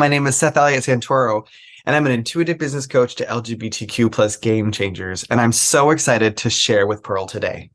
My name is Seth Eliot Santoro, and I'm an intuitive business coach to LGBTQ plus game changers. And I'm so excited to share with Pearl today.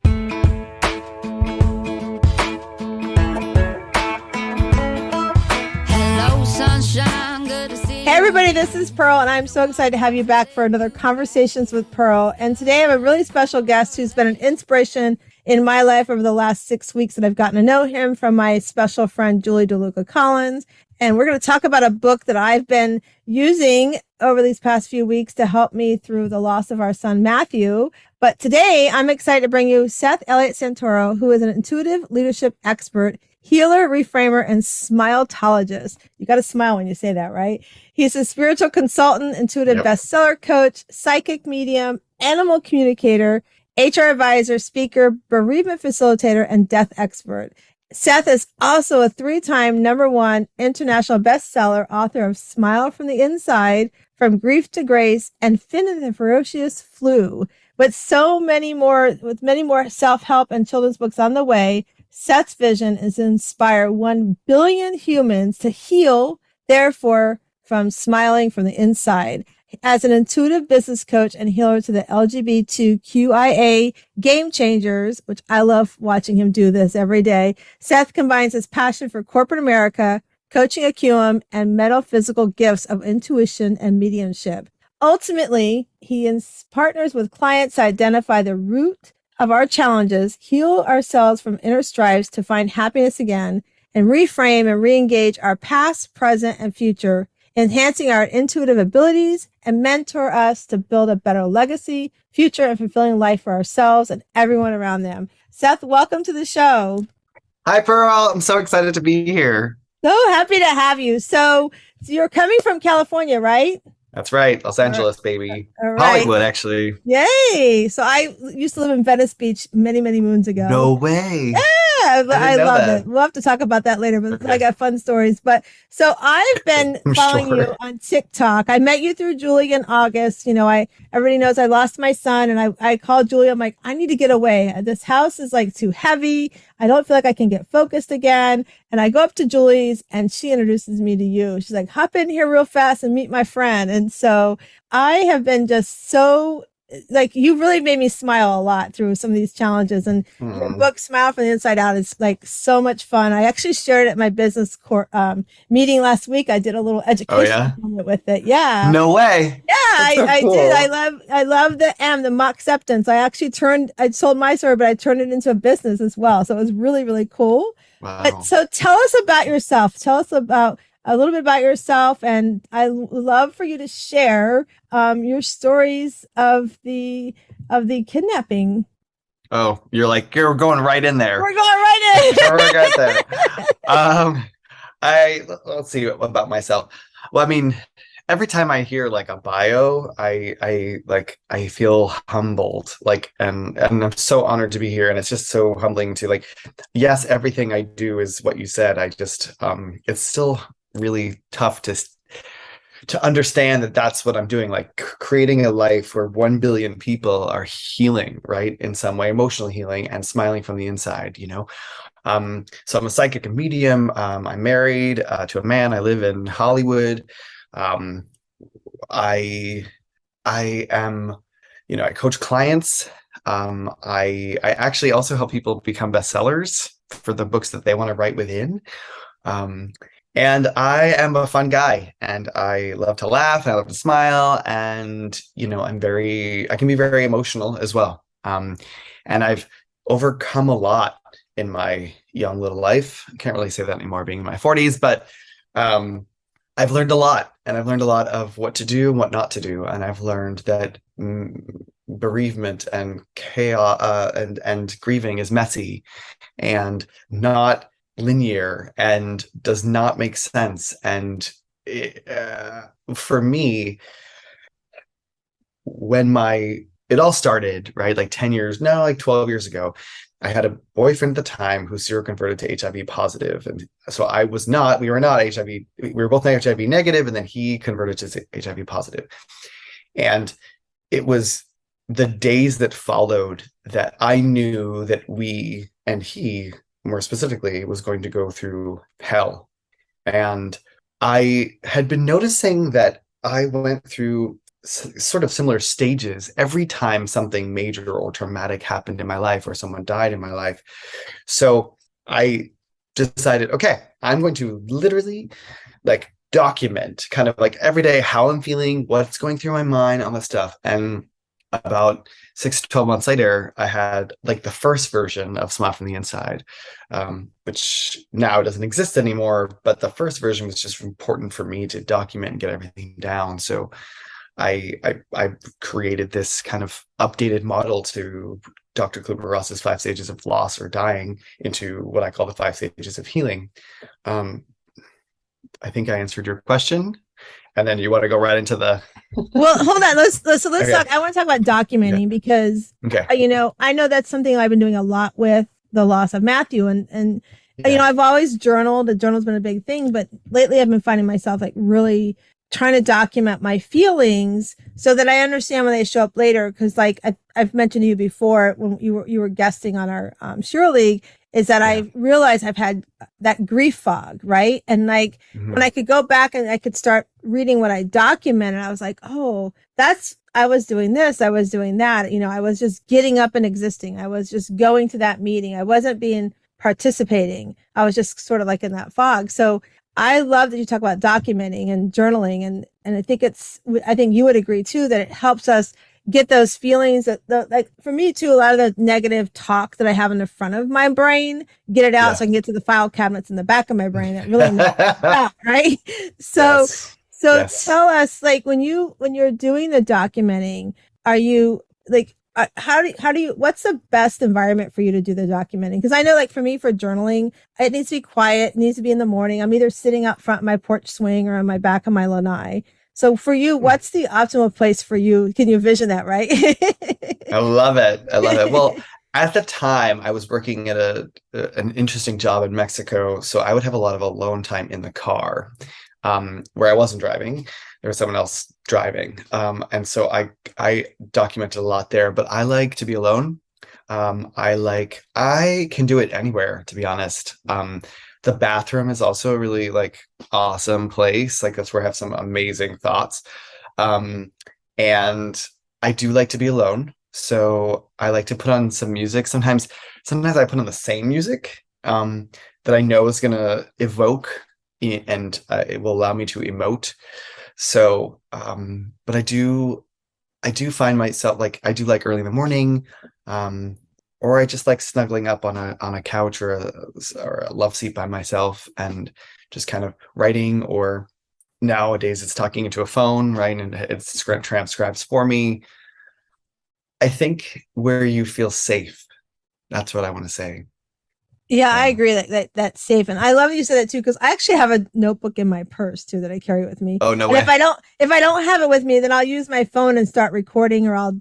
Hello, sunshine. Good to see you. Hey everybody, this is Pearl, and I'm so excited to have you back for another Conversations with Pearl. And today I have a really special guest who's been an inspiration in my life over the last 6 weeks, and I've gotten to know him from my special friend, Julie DeLuca Collins. And we're going to talk about a book that I've been using over these past few weeks to help me through the loss of our son, Matthew. But today I'm excited to bring you Seth Eliot Santoro, who is an intuitive leadership expert, healer, reframer, and smileologist. You got to smile when you say that, right? He's a spiritual consultant, intuitive bestseller coach, psychic medium, animal communicator, HR advisor, speaker, bereavement facilitator, and death expert. Seth is also a 3-time #1 international bestseller, author of Smile from the Inside, From Grief to Grace, and Finn and the Ferocious Flu. With many more self-help and children's books on the way, Seth's vision is to inspire 1 billion humans to heal, therefore, from smiling from the inside. As an intuitive business coach and healer to the LGBTQIA game changers, which I love watching him do this every day, Seth combines his passion for corporate America, coaching acumen, and metaphysical gifts of intuition and mediumship. Ultimately, he partners with clients to identify the root of our challenges, heal ourselves from inner strifes to find happiness again, and reframe and re-engage our past, present, and future, enhancing our intuitive abilities and mentor us to build a better legacy, future, and fulfilling life for ourselves and everyone around them. Seth, welcome to the show. Hi, Pearl. I'm so excited to be here. So happy to have you. So you're coming from California, right? That's right. Los Angeles, baby. All right. Hollywood, actually. Yay. So I used to live in Venice Beach many, many moons ago. No way. Yeah, I love that. it. We'll have to talk about that later, but Okay. I got fun stories. But so I've been following Sure. you on TikTok. I met you through Julie in August. You know, everybody knows I lost my son, and I called Julie. I'm like, I need to get away. This house is like too heavy. I don't feel like I can get focused again. And I go up to Julie's, and she introduces me to you. She's like, hop in here real fast and meet my friend. And so I have been just so, like, you really made me smile a lot through some of these challenges. And your book, Smile from the Inside Out, is like so much fun. I actually shared it at my business meeting last week. I did a little education moment with it. Yeah. No way. Yeah, I Cool. did. I love the mock acceptance. I sold my story, but I turned it into a business as well. So it was really, really cool. Wow. But so tell us about yourself. Tell us about a little bit about yourself, and I love for you to share your stories of the kidnapping. Oh, you're going right in there. We're going right in. We're right there. Let's see about myself. Well, I mean, every time I hear like a bio, I feel humbled, and I'm so honored to be here, and it's just so humbling to yes, everything I do is what you said. I just it's still really tough to understand that that's what I'm doing, creating a life where 1 billion people are healing, right, in some way, emotional healing and smiling from the inside, so I'm a psychic and medium. I'm married to a man. I live in Hollywood. I am, I coach clients. I actually also help people become bestsellers for the books that they want to write within. And I am a fun guy, and I love to laugh, and I love to smile, and I can be very emotional as well. And I've overcome a lot in my young little life. I can't really say that anymore, being in my 40s, but I've learned a lot, and I've learned a lot of what to do and what not to do. And I've learned that bereavement and chaos and grieving is messy and not linear and does not make sense. And for me, when it all started, right, 12 years ago, I had a boyfriend at the time who seroconverted to HIV positive. And so we were not HIV, we were both HIV negative, and then he converted to HIV positive. And it was the days that followed that I knew that we, and he more specifically, was going to go through hell. And I had been noticing that I went through sort of similar stages every time something major or traumatic happened in my life or someone died in my life. So I decided, okay, I'm going to literally like document kind of like every day how I'm feeling, what's going through my mind, all this stuff. And about 6 to 12 months later, I had like the first version of Smile from the Inside, which now doesn't exist anymore. But the first version was just important for me to document and get everything down. So I created this kind of updated model to Dr. Kubler-Ross's 5 stages of loss or dying into what I call the 5 stages of healing. Um, I think I answered your question. And then you want to go right into the Well, hold on. Let's okay. talk. I want to talk about documenting because, Okay. I know that's something I've been doing a lot with the loss of Matthew, and Yeah. I've always journaled. The journal's been a big thing, but lately I've been finding myself like really trying to document my feelings so that I understand when they show up later. Because like I've mentioned to you before when you were guesting on our Shiro League, is that I realized I've had that grief fog, right? And like when I could go back and I could start reading what I documented, I was like, oh, I was doing this, I was doing that. I was just getting up and existing. I was just going to that meeting. I wasn't being participating. I was just sort of like in that fog. So I love that you talk about documenting and journaling. And I think you would agree too, that it helps us get those feelings that like for me too, a lot of the negative talk that I have in the front of my brain, get it out so I can get to the file cabinets in the back of my brain that really out, right? So, tell us, like when you're doing the documenting, are you like, how do you, what's the best environment for you to do the documenting? Because I know like for me, for journaling, it needs to be quiet, it needs to be in the morning. I'm either sitting out front of my porch swing or on my back of my lanai. So for you, what's the optimal place for you? Can you envision that, right? I love it. I love it. Well, at the time, I was working at an interesting job in Mexico, so I would have a lot of alone time in the car, where I wasn't driving. There was someone else driving, and so I documented a lot there. But I like to be alone. I can do it anywhere, to be honest. The bathroom is also a really like awesome place. Like that's where I have some amazing thoughts. And I do like to be alone. So I like to put on some music. Sometimes I put on the same music that I know is gonna evoke and it will allow me to emote. So, but I do find myself like I do like early in the morning. Or I just like snuggling up on a couch or a love seat by myself and just kind of writing. Or nowadays it's talking into a phone, right? And it transcribes for me. I think where you feel safe, that's what I want to say. Yeah, I agree that's safe. And I love that you said that too, because I actually have a notebook in my purse too that I carry with me. Oh, no And way. if I don't have it with me, then I'll use my phone and start recording, or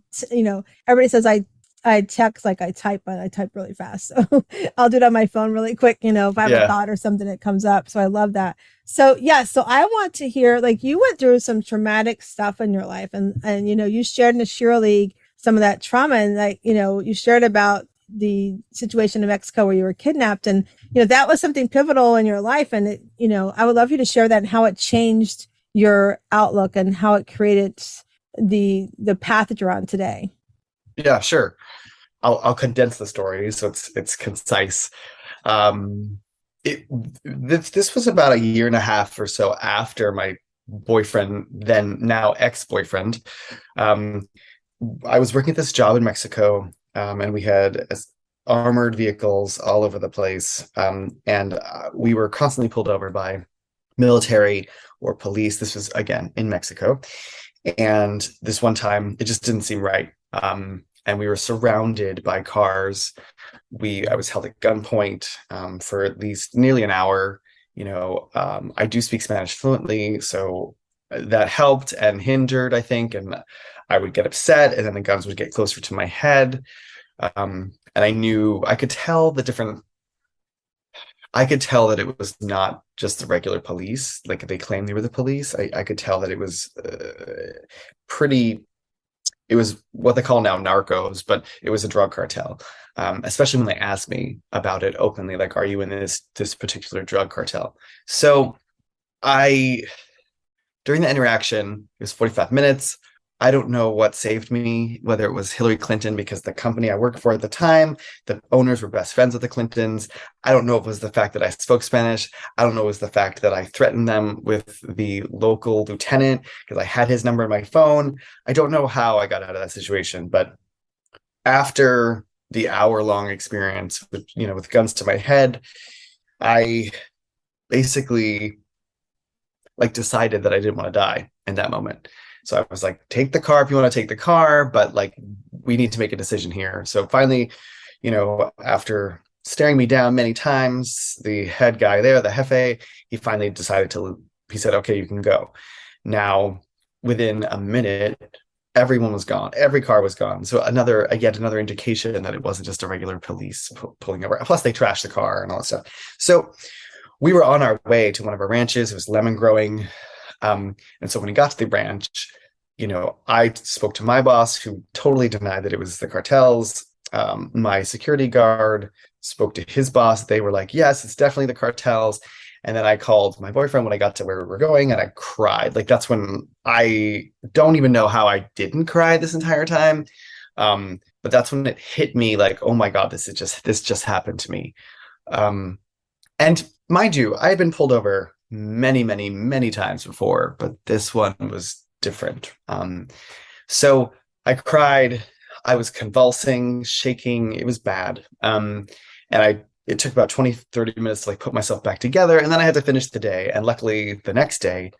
everybody says I text like I type, but I type really fast. So I'll do it on my phone really quick, if I have a thought or something that comes up. So I love that. So yeah, so I want to hear, like you went through some traumatic stuff in your life and you shared in the Shiro League some of that trauma, and like, you shared about the situation in Mexico where you were kidnapped, and that was something pivotal in your life. And I would love you to share that and how it changed your outlook and how it created the path that you're on today. Yeah, sure. I'll condense the story so it's concise. This was about a year and a half or so after my boyfriend, then now ex-boyfriend. I was working at this job in Mexico, and we had armored vehicles all over the place, and we were constantly pulled over by military or police. This was again in Mexico, and this one time it just didn't seem right. And we were surrounded by cars. I was held at gunpoint for at least nearly an hour. I do speak Spanish fluently, so that helped and hindered, I think. And I would get upset, and then the guns would get closer to my head. And I could tell that it was not just the regular police, like they claimed they were the police. I could tell that it was it was what they call now narcos, but it was a drug cartel. Especially when they asked me about it openly, like, are you in this particular drug cartel? So I during the interaction, it was 45 minutes. I don't know what saved me, whether it was Hillary Clinton, because the company I worked for at the time, the owners were best friends with the Clintons. I don't know if it was the fact that I spoke Spanish. I don't know if it was the fact that I threatened them with the local lieutenant because I had his number in my phone. I don't know how I got out of that situation, but after the hour-long experience with guns to my head, I basically decided that I didn't want to die in that moment. So I was like, take the car if you want to take the car, but we need to make a decision here. So finally, after staring me down many times, the head guy there, the jefe, he finally he said, okay, you can go. Now, within a minute, everyone was gone. Every car was gone. So yet another indication that it wasn't just a regular police pulling over. Plus they trashed the car and all that stuff. So we were on our way to one of our ranches. It was lemon growing. And so when we got to the ranch, I spoke to my boss, who totally denied that it was the cartels. My security guard spoke to his boss. They were like, yes, it's definitely the cartels. And then I called my boyfriend when I got to where we were going, and I cried. That's when I don't even know how I didn't cry this entire time. But that's when it hit me oh my God, this just happened to me. And mind you, I had been pulled over many, many, many times before, but this one was different. So I cried. I was convulsing, shaking. It was bad. And it took about 20, 30 minutes to put myself back together. And then I had to finish the day. And luckily the next day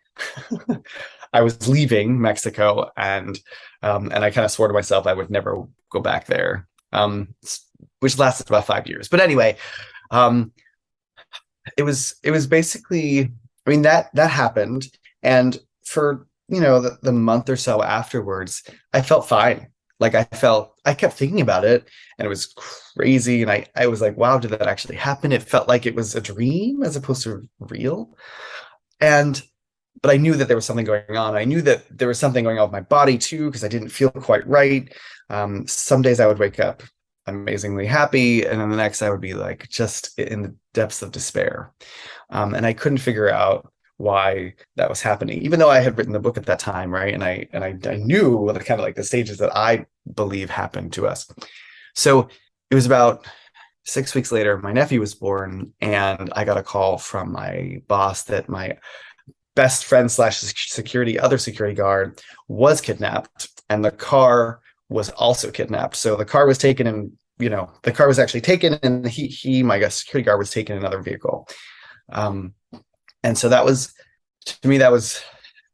I was leaving Mexico, and I kind of swore to myself I would never go back there, which lasted about 5 years. But anyway, it was basically, that happened. And for, the month or so afterwards, I felt fine. I kept thinking about it, and it was crazy. And I was like, wow, did that actually happen? It felt like it was a dream as opposed to real. But I knew that there was something going on. I knew that there was something going on with my body too, because I didn't feel quite right. Some days I would wake up amazingly happy, and then the next I would be just in the depths of despair. And I couldn't figure out why that was happening, even though I had written the book at that time, right? And I knew kind of the stages that I believe happened to us. So it was about 6 weeks later, my nephew was born, and I got a call from my boss that my best friend / other security guard was kidnapped, and the car was also kidnapped. So the car was taken, and the car was actually taken, and my security guard was taken in another vehicle. And so that was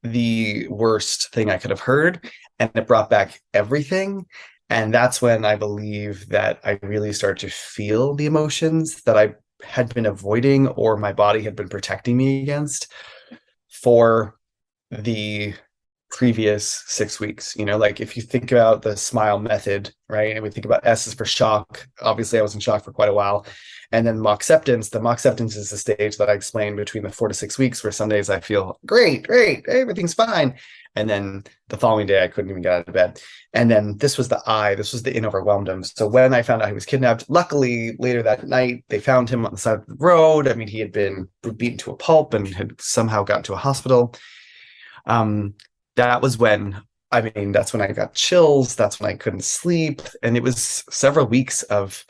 the worst thing I could have heard, and it brought back everything. And that's when I believe that I really started to feel the emotions that I had been avoiding, or my body had been protecting me against, for the previous 6 weeks. If you think about the SMILE method, right? And we think about S is for shock. Obviously, I was in shock for quite a while. And then mock-acceptance. The mock-acceptance is the stage that I explained between the 4 to 6 weeks, where some days I feel great, everything's fine. And then the following day, I couldn't even get out of bed. And then this was the in overwhelmed him. So when I found out he was kidnapped, luckily later that night, they found him on the side of the road. He had been beaten to a pulp and had somehow gotten to a hospital. That's when I got chills. That's when I couldn't sleep. And it was several weeks of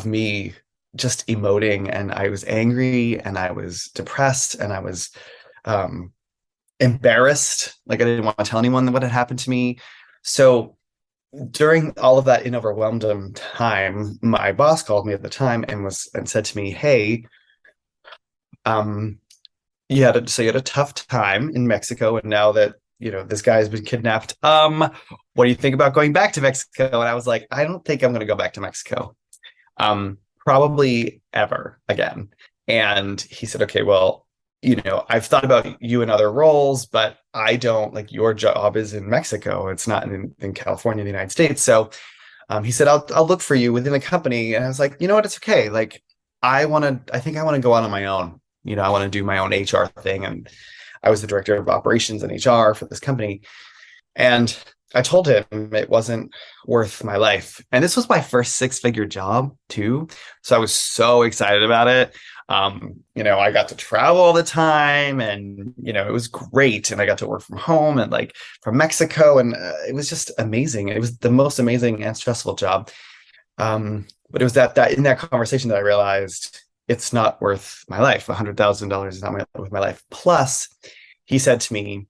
me just emoting, and I was angry, and I was depressed, and I was embarrassed. I didn't want to tell anyone what had happened to me. So during all of that in overwhelmed time, my boss called me at the time and said to me, hey, you had a tough time in Mexico, and now that this guy has been kidnapped, what do you think about going back to Mexico? And I was like, I don't think I'm going to go back to Mexico, probably ever again. And he said, okay, well, I've thought about you in other roles, but I don't, your job is in Mexico. It's not in California, the United States. So he said, I'll look for you within the company. And I was like, you know what? It's okay. I think I want to go out on my own. I want to do my own HR thing. And I was the director of operations and HR for this company. And I told him it wasn't worth my life. And this was my first 6-figure job too. So I was so excited about it. I got to travel all the time, and it was great, and I got to work from home and like from Mexico, and it was just amazing. It was the most amazing and stressful job. But it was that in that conversation that I realized it's not worth my life. $100,000 is not worth my life. Plus, he said to me,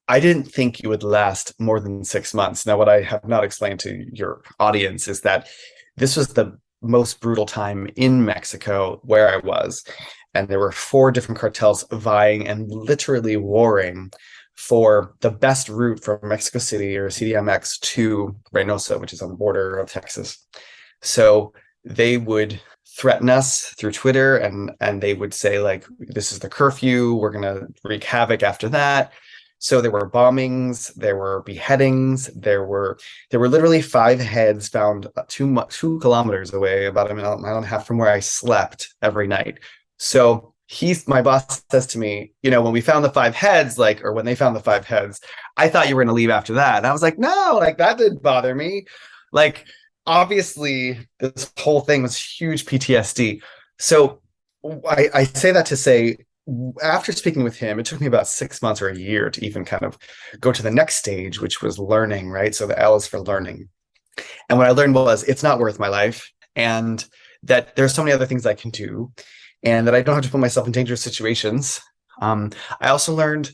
I didn't think you would last more than 6 months. Now, what I have not explained to your audience is that this was the most brutal time in Mexico where I was. And there were 4 different cartels vying and literally warring for the best route from Mexico City or CDMX to Reynosa, which is on the border of Texas. So they would threaten us through Twitter, and they would say, like, this is the curfew, we're going to wreak havoc after that. So there were bombings, there were beheadings, there were literally 5 heads found 2 kilometers away, about a mile and a half from where I slept every night. So my boss says to me, when we found the 5 heads, or when they found the 5 heads, I thought you were going to leave after that. And I was like, no, that didn't bother me. Obviously, this whole thing was huge PTSD. So I say that to say, after speaking with him, it took me about 6 months or a year to even kind of go to the next stage, which was learning, right? So the L is for learning. And what I learned was it's not worth my life, and that there's so many other things I can do, and that I don't have to put myself in dangerous situations. I also learned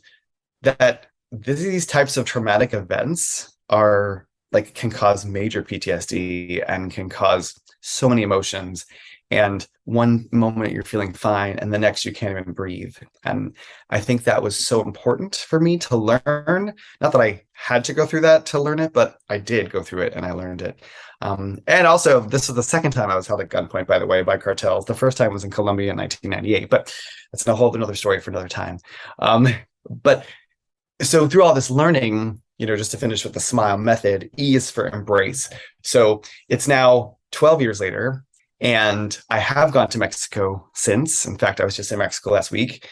that these types of traumatic events can cause major PTSD and can cause so many emotions. And one moment you're feeling fine, and the next you can't even breathe. And I think that was so important for me to learn. Not that I had to go through that to learn it, but I did go through it and I learned it. And also, this is the second time I was held at gunpoint, by the way, by cartels. The first time was in Colombia in 1998, but that's a whole another story for another time. But so through all this learning, just to finish with the SMILE method, E is for embrace. So it's now 12 years later, and I have gone to Mexico since. In fact, I was just in Mexico last week.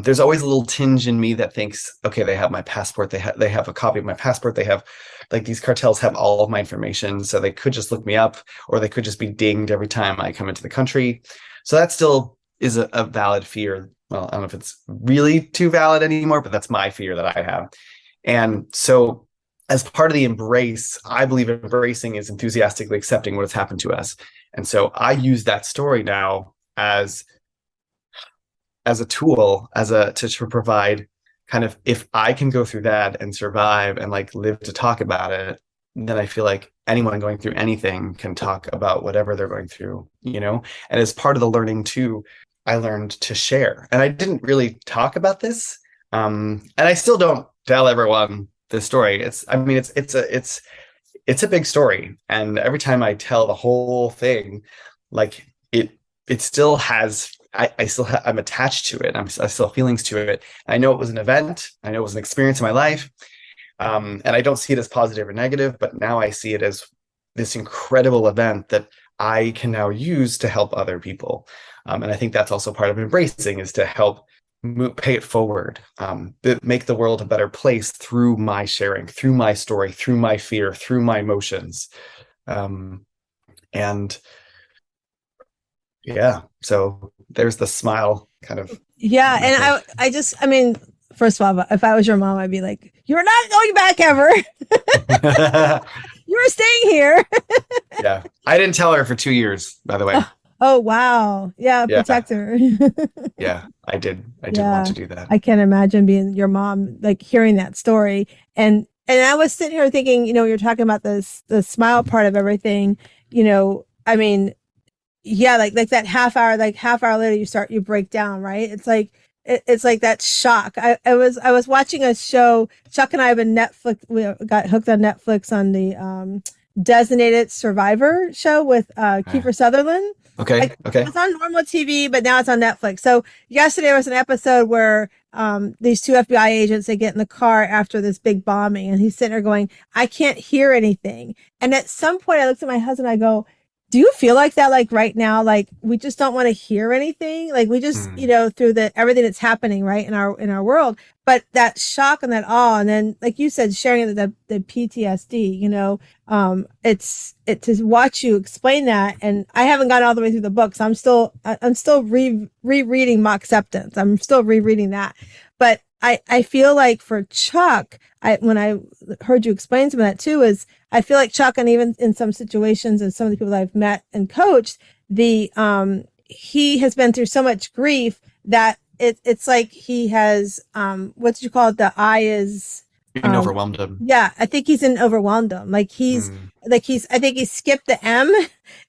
There's always a little tinge in me that thinks, okay, they have my passport. They have a copy of my passport. They have, these cartels have all of my information. So they could just look me up, or they could just be dinged every time I come into the country. So that still is a valid fear. Well, I don't know if it's really too valid anymore, but that's my fear that I have. And so as part of the embrace, I believe embracing is enthusiastically accepting what has happened to us. And so I use that story now as a tool, to provide kind of, if I can go through that and survive and live to talk about it, then I feel like anyone going through anything can talk about whatever they're going through, And as part of the learning too, I learned to share. And I didn't really talk about this. And I still don't tell everyone this story. It's a big story. And every time I tell the whole thing, it still has, I'm attached to it. I still have feelings to it. I know it was an event. I know it was an experience in my life. And I don't see it as positive or negative, but now I see it as this incredible event that I can now use to help other people. And I think that's also part of embracing, is to help pay it forward, make the world a better place through my sharing, through my story, through my fear, through my emotions. And yeah, so there's the SMILE kind of. Yeah. And I mean, first of all, if I was your mom, I'd be like, you're not going back ever. You're staying here. Yeah. I didn't tell her for 2 years, by the way. Oh, wow. Yeah. Protect her. Yeah, I did. I did want to do that. I can't imagine being your mom, hearing that story. And I was sitting here thinking, you're talking about the SMILE part of everything, I mean, yeah, like that half hour later, you break down, right? It's like that shock. I was watching a show. Chuck and I have a Netflix. We got hooked on Netflix on the Designated Survivor show with Kiefer Sutherland. Okay. It's on normal TV, but now it's on Netflix. So yesterday was an episode where these 2 FBI agents, they get in the car after this big bombing, and he's sitting there going, I can't hear anything. And at some point I looked at my husband, I go, Do you feel like that, like right now, like we just don't want to hear anything? Like we just, Mm. through the everything that's happening, right, in our world, but that shock and that awe, and then like you said, sharing the PTSD, it's to watch you explain that. And I haven't gotten all the way through the book, so I'm still rereading Mock Acceptance. I'm still rereading that. But I feel like for Chuck, when I heard you explain some of that too, is I feel like Chuck, and even in some situations and some of the people that I've met and coached, he has been through so much grief that it's like he has, what did you call it? The I is, Being overwhelmed him. yeah, I think he's in overwhelmed him. Mm. I think he skipped the M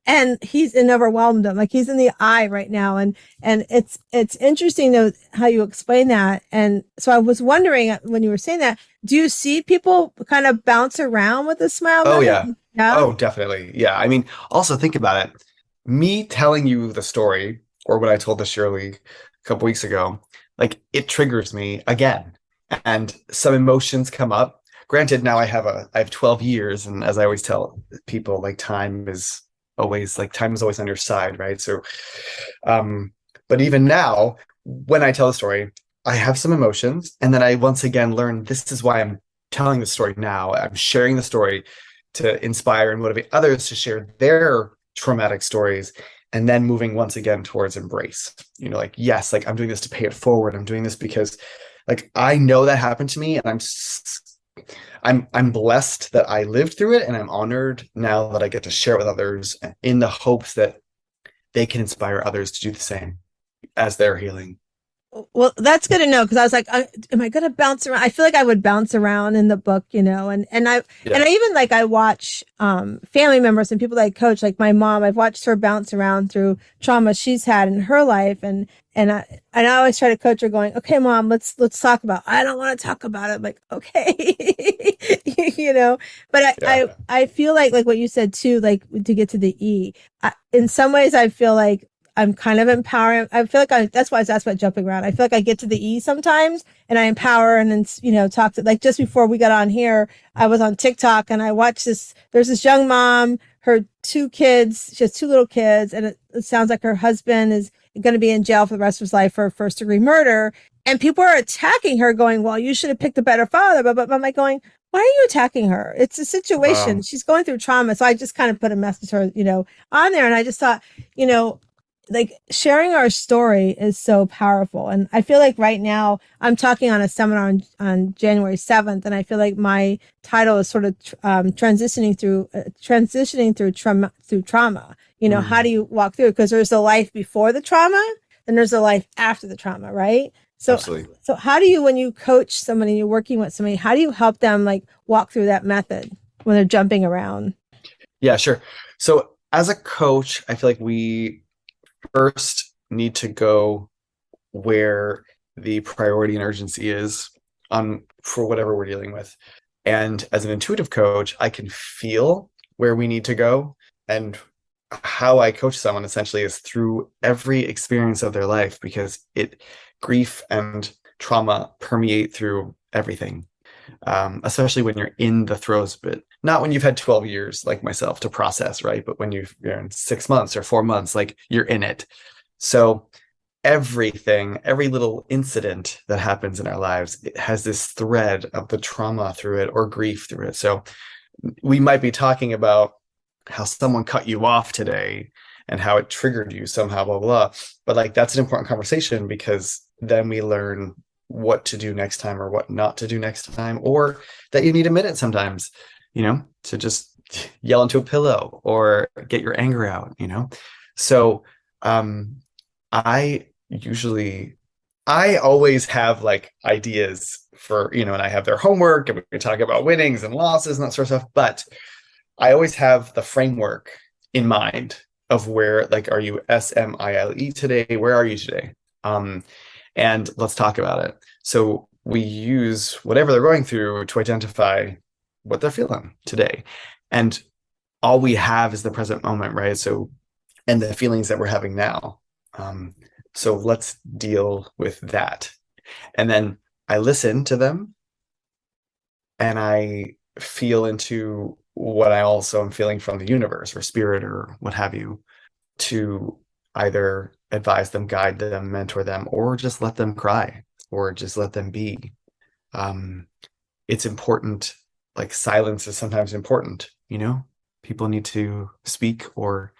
and he's in overwhelmed him. Like he's in the I right now. And it's interesting though, how you explain that. And so I was wondering when you were saying that, do you see people kind of bounce around with a smile Oh method? yeah. Yeah. Oh, definitely. Yeah. I mean, also think about it. Me telling you the story, or what I told to Shirley a couple weeks ago, like it triggers me again, and some emotions come up. Granted, now I have 12 years, and as I always tell people, like time is always on your side, right? So, um, but even now, when I tell the story, I have some emotions, and then I once again learn this is why I'm telling the story now. I'm sharing the story to inspire and motivate others to share their traumatic stories, and then moving once again towards embrace. Like, yes, like I'm doing this to pay it forward. I'm doing this because like I know that happened to me, and I'm blessed that I lived through it, and I'm honored now that I get to share it with others in the hopes that they can inspire others to do the same as they're healing. Well, that's good to know, because I was like, am I going to bounce around? I feel like I would bounce around in the book, and I even like I watch family members and people that I coach, like my mom. I've watched her bounce around through trauma she's had in her life, and I always try to coach her, going, "Okay, mom, let's talk about." I don't want to talk about it. I'm like, okay, But Yeah. I feel like what you said too, like to get to the E. In some ways, I feel like I'm kind of empowering. I feel like that's why I was asked about jumping around. I feel like I get to the E sometimes and I empower and then, talk to, like just before we got on here, I was on TikTok and I watched there's this young mom, her two kids, she has two little kids, and it sounds like her husband is going to be in jail for the rest of his life for first degree murder. And people are attacking her going, well, you should have picked a better father. But I'm like going, why are you attacking her? It's a situation. Wow. She's going through trauma. So I just kind of put a message to her, on there. And I just thought, like sharing our story is so powerful. And I feel like right now I'm talking on a seminar on January 7th. And I feel like my title is sort of transitioning through trauma. How Mm, do you walk through it? Because there's a life before the trauma and there's a life after the trauma, right? So, absolutely. so how do you, when you coach somebody, you're working with somebody, how do you help them like walk through that method when they're jumping around? Yeah, sure. So as a coach, I feel like we first need to go where the priority and urgency is on for whatever we're dealing with. And as an intuitive coach, I can feel where we need to go. And how I coach someone essentially is through every experience of their life, because grief and trauma permeate through everything, especially when you're in the throes of it. Not when you've had 12 years like myself to process, right? But when you're in 6 months or 4 months, like you're in it. So everything, every little incident that happens in our lives, it has this thread of the trauma through it or grief through it. So we might be talking about how someone cut you off today and how it triggered you somehow, blah, blah, blah. But like that's an important conversation, because then we learn what to do next time or what not to do next time, or that you need a minute sometimes, to just yell into a pillow or get your anger out, So I usually I always have like ideas for, and I have their homework and we talk about winnings and losses and that sort of stuff. But I always have the framework in mind of where, like, are you SMILE today? Where are you today? And let's talk about it. So we use whatever they're going through to identify what they're feeling today. And all we have is the present moment, right? So, and the feelings that we're having now. So let's deal with that. And then I listen to them and I feel into what I also am feeling from the universe or spirit or what have you, to either advise them, guide them, mentor them, or just let them cry or just let them be. Um, it's important. Like silence is sometimes important, you know? People need to speak or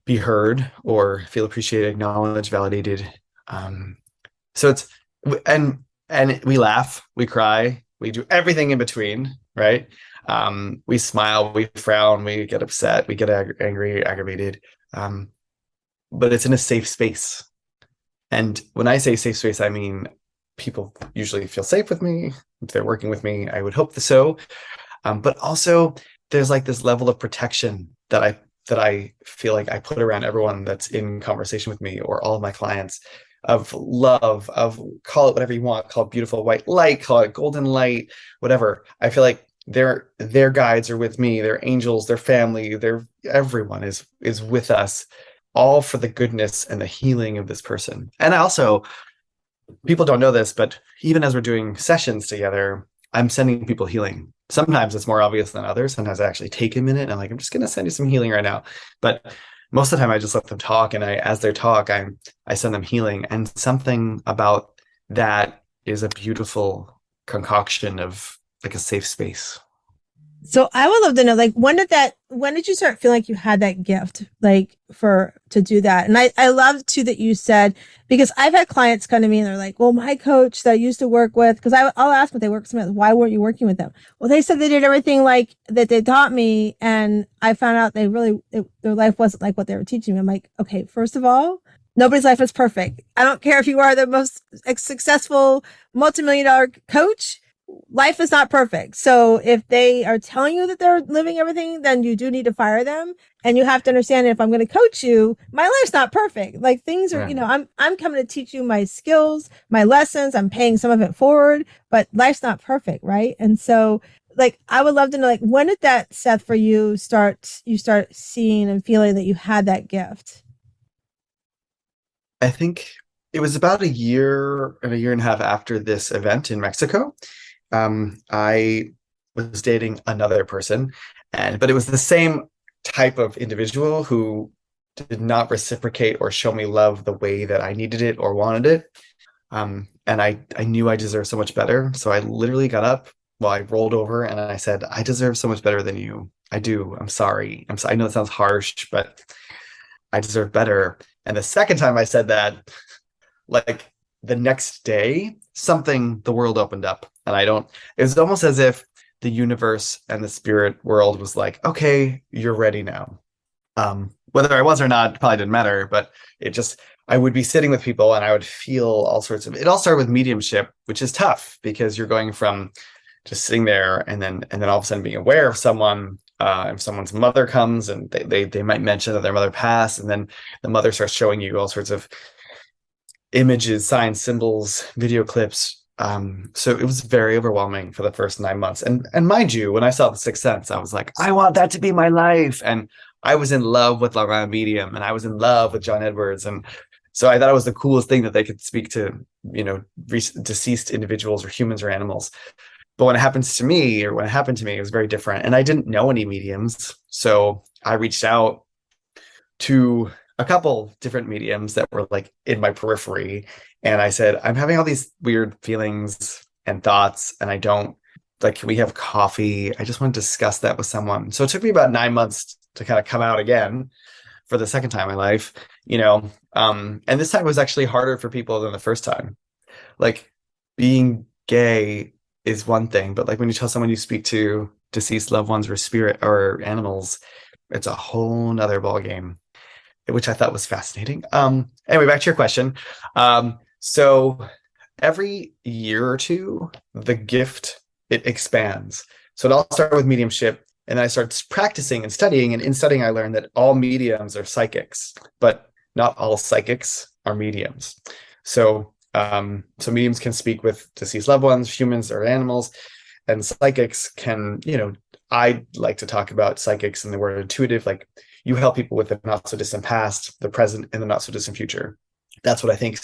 be heard or feel appreciated, acknowledged, validated. Um, so it's and we laugh, we cry, we do everything in between, right? We smile, we frown, we get upset, we get angry, aggravated. But it's in a safe space. And when I say safe space, I mean people usually feel safe with me. If they're working with me, I would hope so. But also there's like this level of protection that I feel like I put around everyone that's in conversation with me or all of my clients, of love, of call it whatever you want, call it beautiful white light, call it golden light, whatever. I feel like their guides are with me, their angels, their family, their everyone is with us, all for the goodness and the healing of this person. And I also, people don't know this, but even as we're doing sessions together, I'm sending people healing. Sometimes it's more obvious than others. Sometimes I actually take a minute and I'm like, I'm just going to send you some healing right now. But most of the time I just let them talk. And as they talk, I send them healing. And something about that is a beautiful concoction of like a safe space. So I would love to know, like, when did you start feeling like you had that gift, like to do that? And I love too that you said, because I've had clients come to me and they're like, well, my coach that I used to work with, because I'll ask them if they work with somebody, why weren't you working with them? Well, they said they did everything like that they taught me. And I found out their life wasn't like what they were teaching me. I'm like, okay, first of all, nobody's life is perfect. I don't care if you are the most successful multimillion-dollar coach. Life is not perfect. So if they are telling you that they're living everything, then you do need to fire them. And you have to understand that if I'm going to coach you, my life's not perfect. Like things are, I'm coming to teach you my skills, my lessons. I'm paying some of it forward, but life's not perfect. Right. And so like, I would love to know, like, when did that, Seth, for you start seeing and feeling that you had that gift? I think it was about a year and a half after this event in Mexico. I was dating another person, but it was the same type of individual who did not reciprocate or show me love the way that I needed it or wanted it. And I knew I deserved so much better. So I literally got up, I rolled over and I said, I deserve so much better than you. I do. I'm sorry. I know it sounds harsh, but I deserve better. And the second time I said that, like the next day, the world opened up. And it was almost as if the universe and the spirit world was like, okay, you're ready now. Whether I was or not, probably didn't matter, but I would be sitting with people and I would feel all sorts of, it all started with mediumship, which is tough because you're going from just sitting there and then all of a sudden being aware of someone. If someone's mother comes and they might mention that their mother passed, and then the mother starts showing you all sorts of images, signs, symbols, video clips. So it was very overwhelming for the first 9 months. And mind you, when I saw The Sixth Sense, I was like, I want that to be my life. And I was in love with Long Island Medium, and I was in love with John Edwards. And so I thought it was the coolest thing that they could speak to, deceased individuals or humans or animals. But when it happened to me, it was very different. And I didn't know any mediums. So I reached out to a couple different mediums that were like in my periphery. And I said, I'm having all these weird feelings and thoughts, and I don't, like, can we have coffee? I just want to discuss that with someone. So it took me about 9 months to kind of come out again for the second time in my life, and this time was actually harder for people than the first time. Like, being gay is one thing, but like when you tell someone you speak to deceased loved ones or spirit or animals, it's a whole nother ball game, which I thought was fascinating. Anyway, back to your question. So every year or two, the gift, it expands. So it all started with mediumship, and then I started practicing and studying. And in studying, I learned that all mediums are psychics, but not all psychics are mediums. So mediums can speak with deceased loved ones, humans or animals, and psychics can, I like to talk about psychics in the word intuitive, like you help people with the not so distant past, the present, and the not so distant future. That's what I think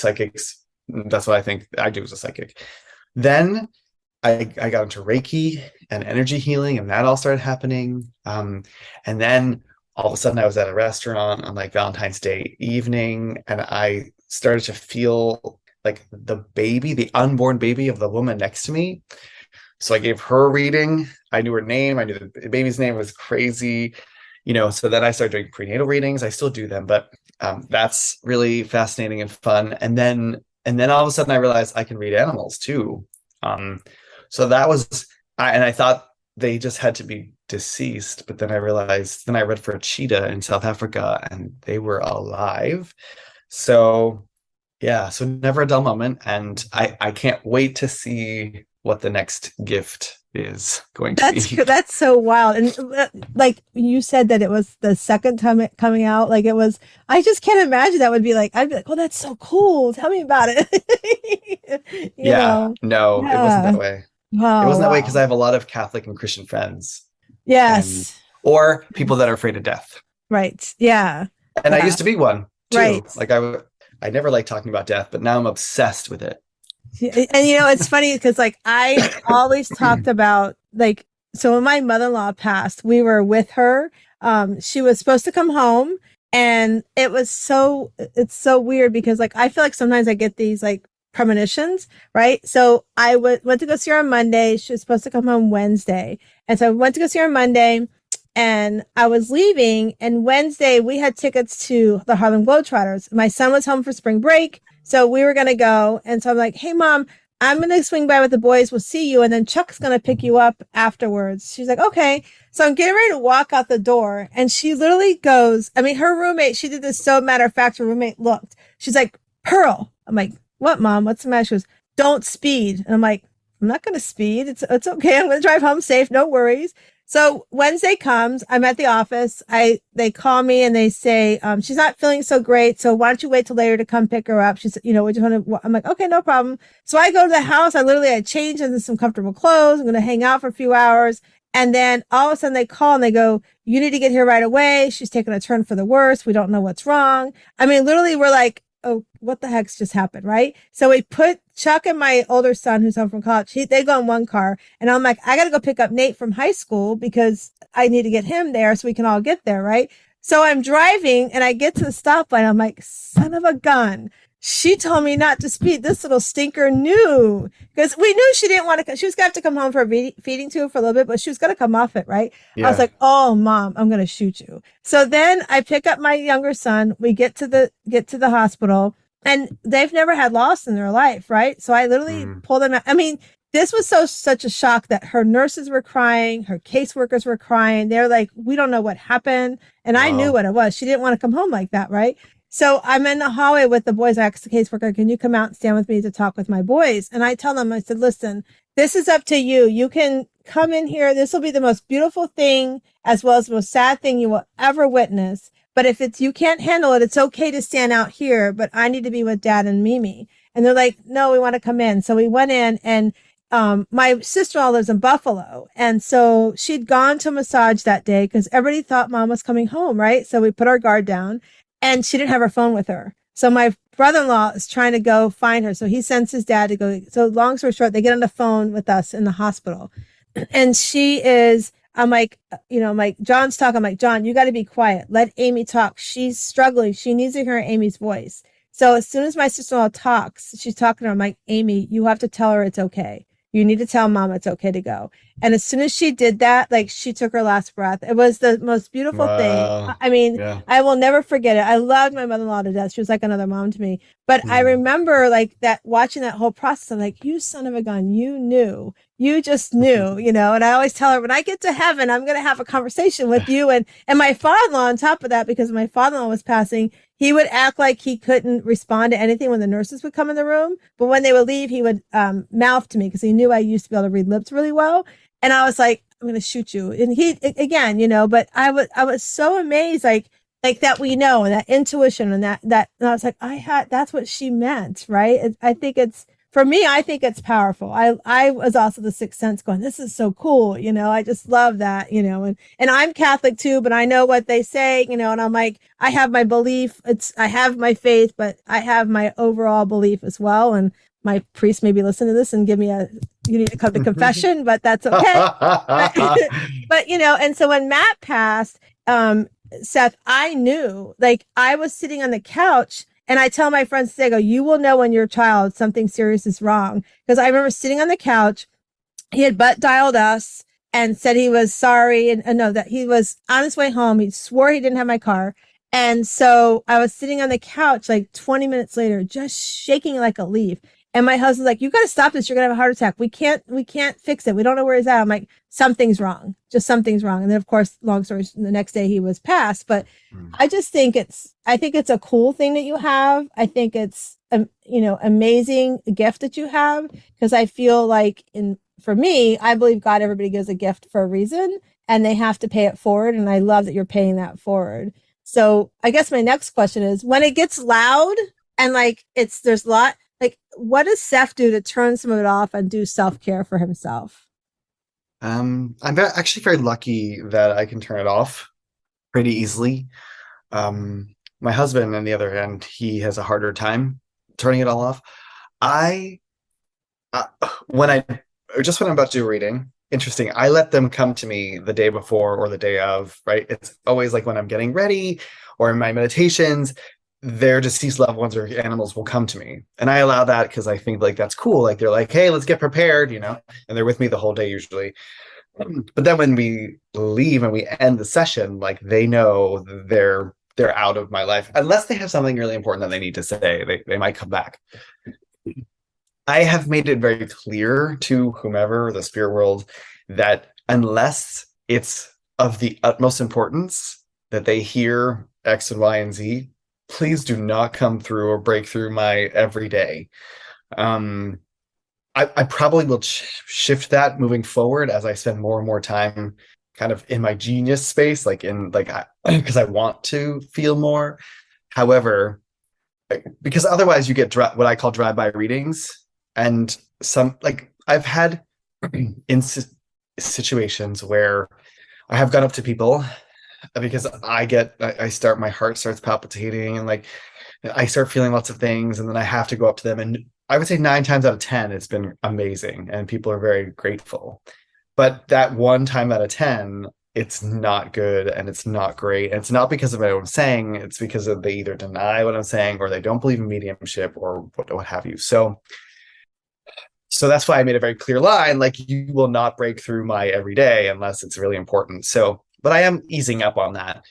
I do as a psychic. Then I got into Reiki and energy healing, and that all started happening. And then all of a sudden, I was at a restaurant on like Valentine's Day evening, and I started to feel like the unborn baby of the woman next to me. So I gave her a reading. I knew her name. I knew the baby's name was crazy, So then I started doing prenatal readings. I still do them, but that's really fascinating and fun. And then all of a sudden, I realized I can read animals too. Um, so that was, and I thought they just had to be deceased, but then I realized, then I read for a cheetah in South Africa, and they were alive. So yeah, so never a dull moment, and I can't wait to see what the next gift is going to be. That's so wild. And like you said that it was the second time it coming out, like it was, I just can't imagine that would be like, I'd be like, oh, that's so cool. Tell me about it. Yeah, no, it wasn't Yeah. that way. It Oh, wasn't that way because wow. I have a lot of Catholic and Christian friends, and Yes. or people that are afraid of death. Right. Yeah. And I Yeah. used to be one too. Right. Like I never liked talking about death, but now I'm obsessed with it. And it's funny because like I always talked about like, so when my mother-in-law passed, we were with her. She was supposed to come home, and it's so weird because like I feel like sometimes I get these like premonitions, right? So I went to go see her on Monday. She was supposed to come home Wednesday. And so I went to go see her on Monday, and I was leaving, and Wednesday we had tickets to the Harlem Globetrotters. My son was home for spring break. So we were going to go. And so I'm like, hey, mom, I'm going to swing by with the boys. We'll see you. And then Chuck's going to pick you up afterwards. She's like, okay. So I'm getting ready to walk out the door. And she literally goes, I mean, her roommate, she did this so matter of fact, her roommate looked. She's like, Pearl. I'm like, what, mom? What's the matter? She goes, don't speed. And I'm like, I'm not going to speed. It's okay. I'm going to drive home safe. No worries. So Wednesday comes, I'm at the office. They call me and they say, she's not feeling so great. So why don't you wait till later to come pick her up? She's, we just want to, I'm like, okay, no problem. So I go to the house. I literally had changed into some comfortable clothes. I'm going to hang out for a few hours. And then all of a sudden they call and they go, you need to get here right away. She's taking a turn for the worse. We don't know what's wrong. I mean, literally we're like, oh, what the heck's just happened, right? So we put Chuck and my older son, who's home from college, they go in one car. And I'm like, I got to go pick up Nate from high school because I need to get him there so we can all get there, right? So I'm driving and I get to the stoplight. I'm like, son of a gun. She told me not to speed. This little stinker knew, because we knew she didn't want to. She was going to have to come home for a feeding tube for a little bit, but she was going to come off it, right? I was Yeah. like, "Oh, mom, I'm going to shoot you." So then I pick up my younger son. We get to the hospital, and they've never had loss in their life, right? So I literally pull them out. I mean, this was such a shock that her nurses were crying, her caseworkers were crying. They're like, "We don't know what happened," and I knew Wow. what it was. She didn't want to come home like that, right? So I'm in the hallway with the boys. I asked the caseworker, can you come out and stand with me to talk with my boys? And I tell them, I said, listen, this is up to you. You can come in here. This will be the most beautiful thing as well as the most sad thing you will ever witness. But if you can't handle it, it's okay to stand out here, but I need to be with dad and Mimi. And they're like, no, we want to come in. So we went in, and my sister-in-law lives in Buffalo. And so she'd gone to massage that day because everybody thought mom was coming home, right? So we put our guard down. And she didn't have her phone with her. So my brother-in-law is trying to go find her. So he sends his dad to go. So long story short, they get on the phone with us in the hospital. And I'm like, John's talking. I'm like, John, you got to be quiet. Let Amy talk. She's struggling. She needs to hear Amy's voice. So as soon as my sister-in-law talks, she's talking to her. I'm like, Amy, you have to tell her it's okay. You need to tell mom it's okay to go. And as soon as she did that, like she took her last breath. It was the most beautiful thing. Wow. I mean, Yeah. I will never forget it. I loved my mother-in-law to death. She was like another mom to me. But I remember like that, watching that whole process. I'm like, you son of a gun, you knew. You just knew, and I always tell her, when I get to heaven, I'm going to have a conversation with you. And my father-in-law, on top of that, because my father-in-law was passing, he would act like he couldn't respond to anything when the nurses would come in the room. But when they would leave, he would mouth to me because he knew I used to be able to read lips really well. And I was like, I'm going to shoot you. And he, again, but I was so amazed, like that we know, and that intuition, and and I was like, that's what she meant, right? For me, I think it's powerful. I was also the sixth sense going, this is so cool. I just love that, and I'm Catholic too, but I know what they say, and I'm like, I have my belief. I have my faith, but I have my overall belief as well. And my priest maybe listen to this and give me you need to come to confession, but that's okay. But and so when Matt passed, Seth, I knew, like, I was sitting on the couch and I tell my friends, I go, you will know when your child, something serious is wrong. Because I remember sitting on the couch, he had butt dialed us and said he was sorry. And no, that he was on his way home. He swore he didn't have my car. And so I was sitting on the couch like 20 minutes later, just shaking like a leaf. And my husband's like, you got to stop this. You're going to have a heart attack. We can't fix it. We don't know where he's at. I'm like, something's wrong. Just something's wrong. And then of course, long story, the next day he was passed. But I just think it's a cool thing that you have. I think it's, amazing gift that you have, because I feel like for me, I believe God, everybody gives a gift for a reason and they have to pay it forward. And I love that you're paying that forward. So I guess my next question is, when it gets loud and like there's a lot, like, what does Seth do to turn some of it off and do self-care for himself? I'm actually very lucky that I can turn it off pretty easily. My husband, on the other hand, he has a harder time turning it all off. When I'm about to do a reading, interesting, I let them come to me the day before or the day of, right? It's always like when I'm getting ready or in my meditations, their deceased loved ones or animals will come to me. And I allow that because I think like that's cool. Like they're like, hey, let's get prepared, and they're with me the whole day usually. But then when we leave and we end the session, like they know they're out of my life. Unless they have something really important that they need to say, they might come back. I have made it very clear to whomever, the spirit world, that unless it's of the utmost importance that they hear X and Y and Z, please do not come through or break through my everyday. I probably will shift that moving forward as I spend more and more time kind of in my genius space, because I want to feel more. However, because otherwise you get what I call drive-by readings. And I've had in situations where I have gone up to people because my heart starts palpitating and like I start feeling lots of things, and then I have to go up to them. And I would say 9 times out of 10, it's been amazing and people are very grateful. But that 1 time out of 10, it's not good and it's not great. And it's not because of what I'm saying. It's because they either deny what I'm saying or they don't believe in mediumship or what have you. So that's why I made a very clear line, like, you will not break through my everyday unless it's really important. But I am easing up on that.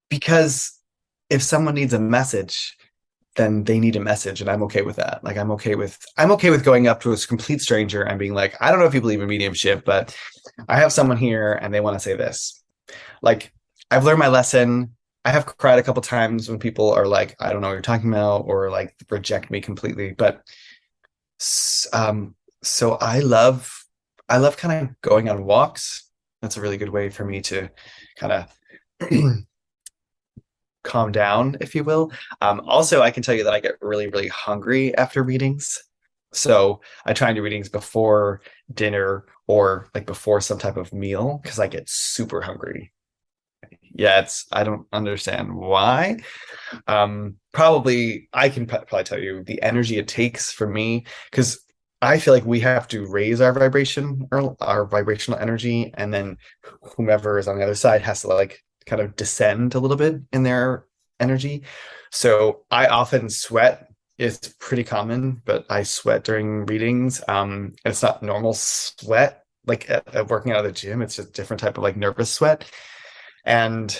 Because if someone needs a message, then they need a message, and I'm okay with that. Like, I'm okay with going up to a complete stranger and being like, I don't know if you believe in mediumship, but I have someone here and they want to say this. Like, I've learned my lesson. I have cried a couple times when people are like, I don't know what you're talking about, or like reject me completely. But so I love kind of going on walks. That's a really good way for me to kind of calm down, if you will. Also, I can tell you that I get really, really hungry after readings. So I try and do readings before dinner or like before some type of meal because I get super hungry. Yeah, I don't understand why. Probably I can probably tell you the energy it takes for me, because I feel like we have to raise our vibration or our vibrational energy, and then whomever is on the other side has to like kind of descend a little bit in their energy. So I often sweat. It's pretty common, but I sweat during readings. It's not normal sweat like at working out of the gym. It's just a different type of like nervous sweat. And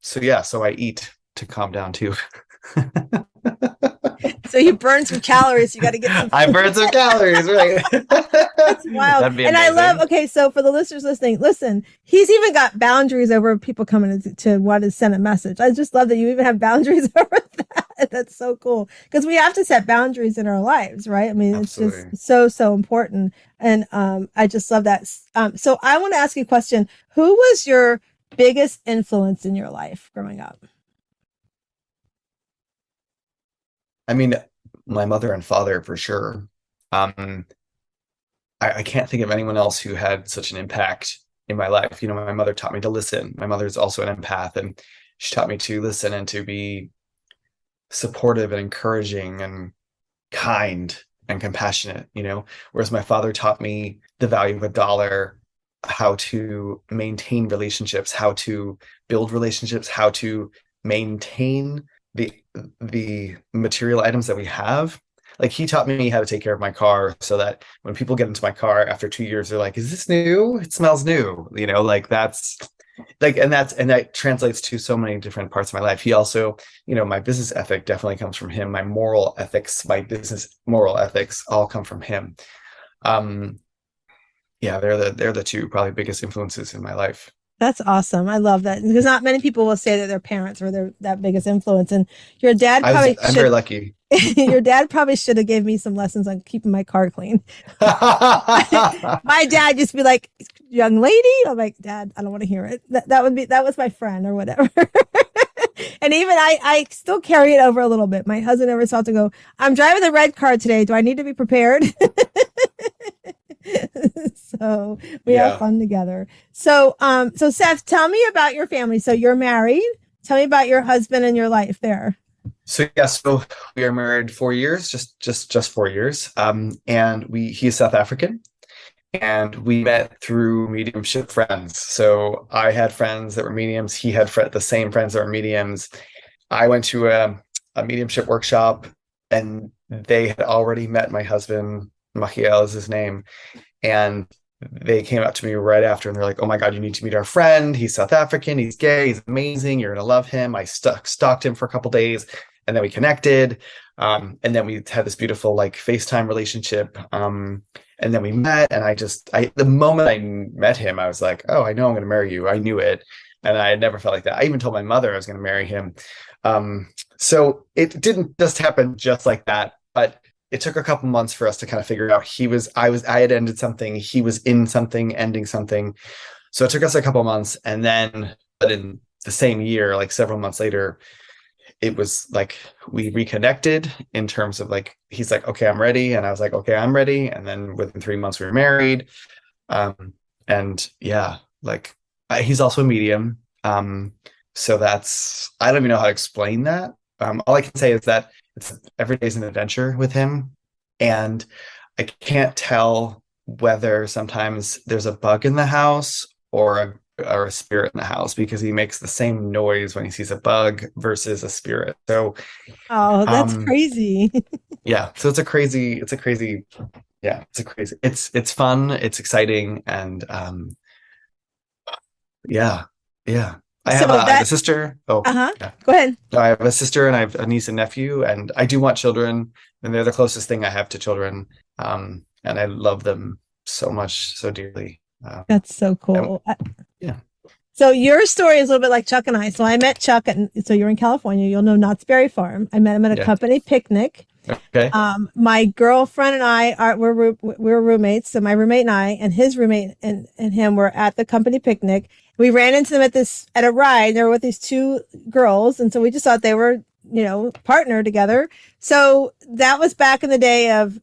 so I eat to calm down too. So you burn some calories. You got to get some. I burn some calories, right? That's wild. And amazing. I love, okay, so for the listeners listening, listen, he's even got boundaries over people coming to want to send a message. I just love that you even have boundaries over that. That's so cool. Because we have to set boundaries in our lives, right? I mean, Absolutely. It's just so important. And I just love that. So I want to ask you a question. Who was your biggest influence in your life growing up? I mean, my mother and father for sure. I can't think of anyone else who had such an impact in my life. You know, my mother taught me to listen. My mother's also an empath, and she taught me to listen and to be supportive and encouraging. And kind and compassionate, whereas my father taught me the value of a dollar, how to maintain relationships, how to build relationships, how to maintain the material items that we have. Like, he taught me how to take care of my car so that when people get into my car after 2 years, they're like, is this new? It smells new. Like, that's like, and that translates to so many different parts of my life. He also, my business ethic definitely comes from him. My moral ethics, my business moral ethics all come from him. Yeah, they're the two probably biggest influences in my life. That's awesome. I love that, because not many people will say that their parents were their that biggest influence. And your dad probably I'm very lucky. your dad probably should have gave me some lessons on keeping my car clean. My dad used to be like, young lady. I'm like, Dad, I don't want to hear it. That was my friend or whatever. And even I still carry it over a little bit. My husband never saw to go, I'm driving the red car today. Do I need to be prepared? So we have fun together. So Seth, tell me about your family. So you're married. Tell me about your husband and your life there. So we are married 4 years, just 4 years. And he's South African, and we met through mediumship friends. So I had friends that were mediums. He had the same friends that were mediums. I went to a mediumship workshop, and they had already met my husband. Machiel is his name. And they came up to me right after, and they're like, oh my God, you need to meet our friend. He's South African. He's gay. He's amazing. You're going to love him. I stalked him for a couple days, and then we connected. And then we had this beautiful FaceTime relationship. And then we met, and the moment I met him, I was like, oh, I know I'm going to marry you. I knew it. And I had never felt like that. I even told my mother I was going to marry him. So it didn't just happen just like that, but it took a couple months for us to kind of figure out I had ended something. He was in something, ending something. So it took us a couple months. And then, but in the same year, several months later, it was like we reconnected in terms of he's like, okay, I'm ready. And I was like, okay, I'm ready. And then within 3 months we were married. And yeah, he's also a medium. So I don't even know how to explain that. All I can say is that every day is an adventure with him. And I can't tell whether sometimes there's a bug in the house or a spirit in the house, because he makes the same noise when he sees a bug versus a spirit. So that's crazy. Yeah. So it's crazy. It's fun. It's exciting. And yeah. I have a sister. Oh, yeah. Go ahead. I have a sister, and I have a niece and nephew, and I do want children, and they're the closest thing I have to children. And I love them so much, so dearly. That's so cool. Yeah. So your story is a little bit like Chuck and I. So I met Chuck, so you're in California. You'll know Knott's Berry Farm. I met him at a company picnic. Okay. My girlfriend and I we're roommates. So my roommate and I and his roommate and him were at the company picnic. We ran into them at a ride. They were with these two girls, and so we just thought they were, partnered together. So that was back in the day of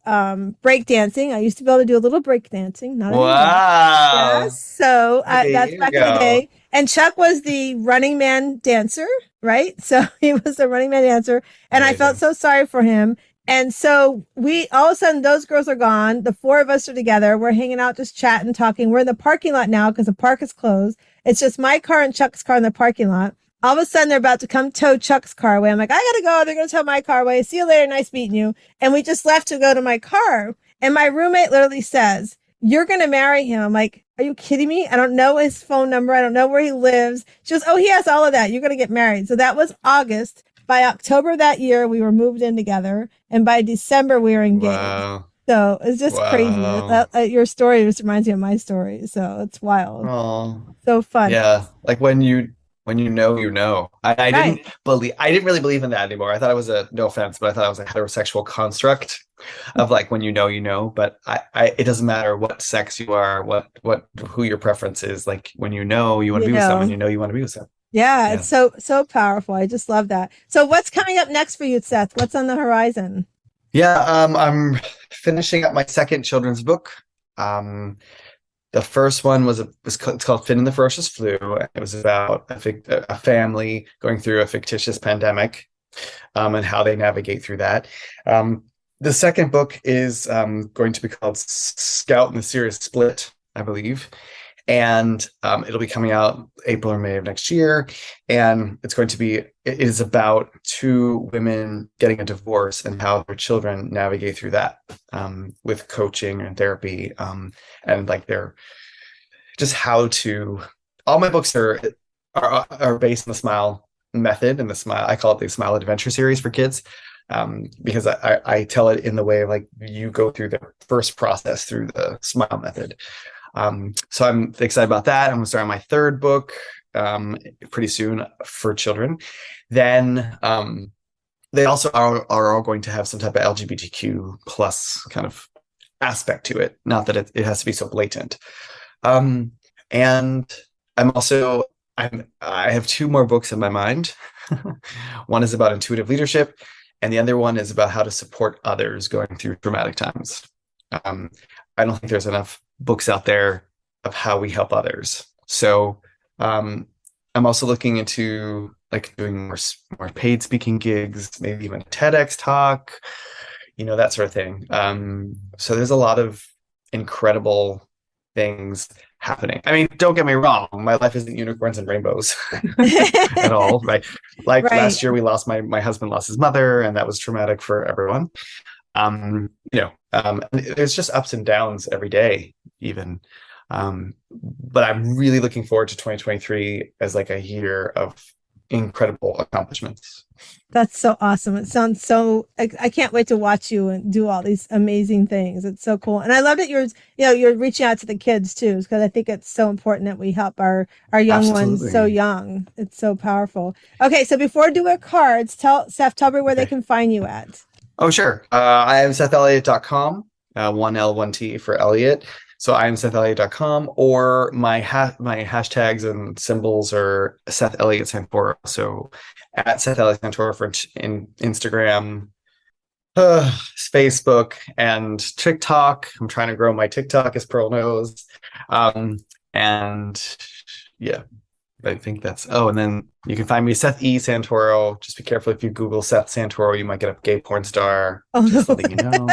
break dancing. I used to be able to do a little break dancing. Not anymore. Yeah, so that's back in the day. And Chuck was the Running Man dancer, right? So he was the Running Man dancer, and amazing. I felt so sorry for him. And so all of a sudden, those girls are gone. The four of us are together. We're hanging out, just chatting, talking. We're in the parking lot now because the park is closed. It's just my car and Chuck's car in the parking lot. All of a sudden, they're about to come tow Chuck's car away. I'm like, I got to go. They're going to tow my car away. See you later. Nice meeting you. And we just left to go to my car. And my roommate literally says, you're going to marry him. I'm like, are you kidding me? I don't know his phone number. I don't know where he lives. She goes, oh, he has all of that. You're going to get married. So that was August. By October that year, we were moved in together. And by December, we were engaged. Wow. So it's just crazy. Your story just reminds me of my story. So it's wild. Oh, so fun. Yeah. When you know. I didn't really believe in that anymore. I thought it was no offense, but I thought it was a heterosexual construct of when you know, but it doesn't matter what sex you are, who your preference is. When you want to be with someone, you want to be with someone. Yeah, it's so powerful. I just love that. So what's coming up next for you, Seth? What's on the horizon? Yeah, I'm finishing up my second children's book. The first one it's called Finn and the Ferocious Flu. It was about a family going through a fictitious pandemic, and how they navigate through that. The second book is going to be called Scout and the Serious Split, I believe. And it'll be coming out April or May of next year. And it is about two women getting a divorce and how their children navigate through that with coaching and therapy. And like they're just how to, all my books are based on the Smile method and I call it the Smile Adventure series for kids. Because I tell it in the way of like you go through the first process through the Smile method. So I'm excited about that. I'm going to start on my third book pretty soon for children. Then they also are all going to have some type of LGBTQ plus kind of aspect to it. Not that it has to be so blatant. And I have two more books in my mind. One is about intuitive leadership, and the other one is about how to support others going through traumatic times. I don't think there's enough books out there of how we help others. So I'm also looking into like doing more paid speaking gigs, maybe even a TEDx talk, that sort of thing. So there's a lot of incredible things happening. I mean, don't get me wrong, my life isn't unicorns and rainbows at all. Right. Like Right. last year we lost my husband lost his mother, and that was traumatic for everyone. There's just ups and downs every day, even. But I'm really looking forward to 2023 as like a year of incredible accomplishments. That's so awesome. It sounds so, I can't wait to watch you and do all these amazing things. It's so cool. And I love that you're reaching out to the kids too, because I think it's so important that we help our young Absolutely. ones so young. It's so powerful. Okay. So before I do our cards, tell me where they can find you at. Oh, sure. I am SethEliot.com, 1L, 1T for Elliot. So I am SethEliot.com, or my hashtags and symbols are Seth Eliot Santoro. So at Seth Eliot Santoro for in Instagram, Facebook, and TikTok. I'm trying to grow my TikTok, as Pearl knows. And yeah, I think that's, and then you can find me Seth E. Santoro. Just be careful if you Google Seth Santoro, you might get a gay porn star. Just letting you know.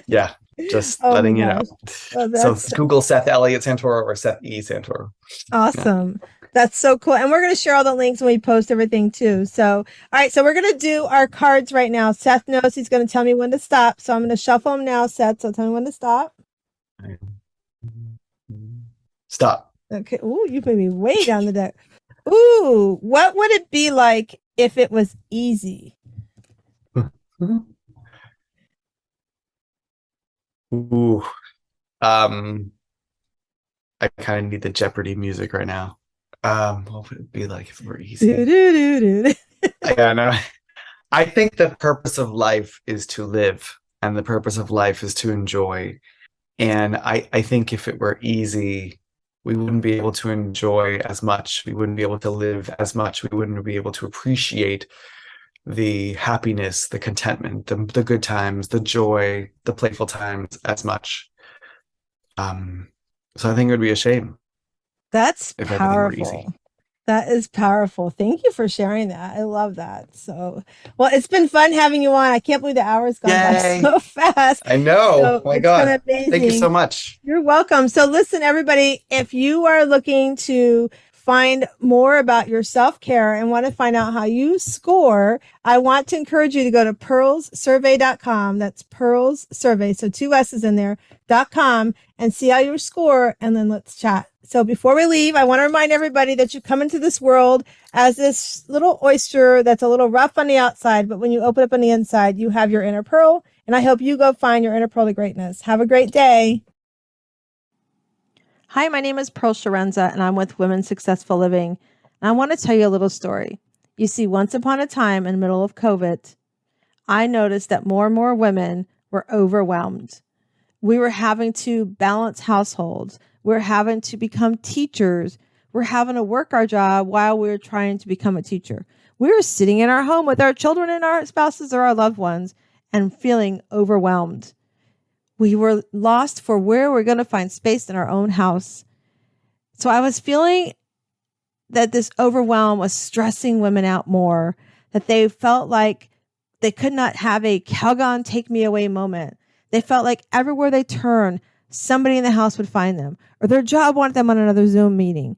Yeah, just letting you know. So Google Seth Eliot Santoro or Seth E. Santoro. Awesome. Yeah. That's so cool. And we're going to share all the links when we post everything too. So, all right. So we're going to do our cards right now. Seth knows he's going to tell me when to stop. So I'm going to shuffle them now, Seth. So tell me when to stop. Stop. Okay. Ooh, you put me way down the deck. Ooh, what would it be like if it was easy? Ooh. I kind of need the Jeopardy music right now. What would it be like if it were easy? Yeah, no. I think the purpose of life is to live, and the purpose of life is to enjoy. And I think if it were easy, we wouldn't be able to enjoy as much. We wouldn't be able to live as much. We wouldn't be able to appreciate the happiness, the contentment, the good times, the joy, the playful times as much. So I think it would be a shame. That's powerful. That is powerful. Thank you for sharing that. I love that. So, well, it's been fun having you on. I can't believe the hour's gone by so fast. I know. So my God. Thank you so much. You're welcome. So listen, everybody, if you are looking to find more about your self-care and want to find out how you score, I want to encourage you to go to pearlssurvey.com. That's Pearls Survey. So 2 S's in there, .com, and see how you score. And then let's chat. So before we leave, I want to remind everybody that you come into this world as this little oyster that's a little rough on the outside, but when you open up on the inside, you have your inner pearl. And I hope you go find your inner pearl of greatness. Have a great day. Hi, my name is Pearl Sharenza, and I'm with Women's Successful Living. And I want to tell you a little story. You see, once upon a time in the middle of COVID, I noticed that more and more women were overwhelmed. We were having to balance households. We're having to become teachers. We're having to work our job while we're trying to become a teacher. We were sitting in our home with our children and our spouses or our loved ones and feeling overwhelmed. We were lost for where we're going to find space in our own house. So I was feeling that this overwhelm was stressing women out more, that they felt like They could not have a Calgon take me away moment. They felt like everywhere they turned, somebody in the house would find them, or their job wanted them on another Zoom meeting.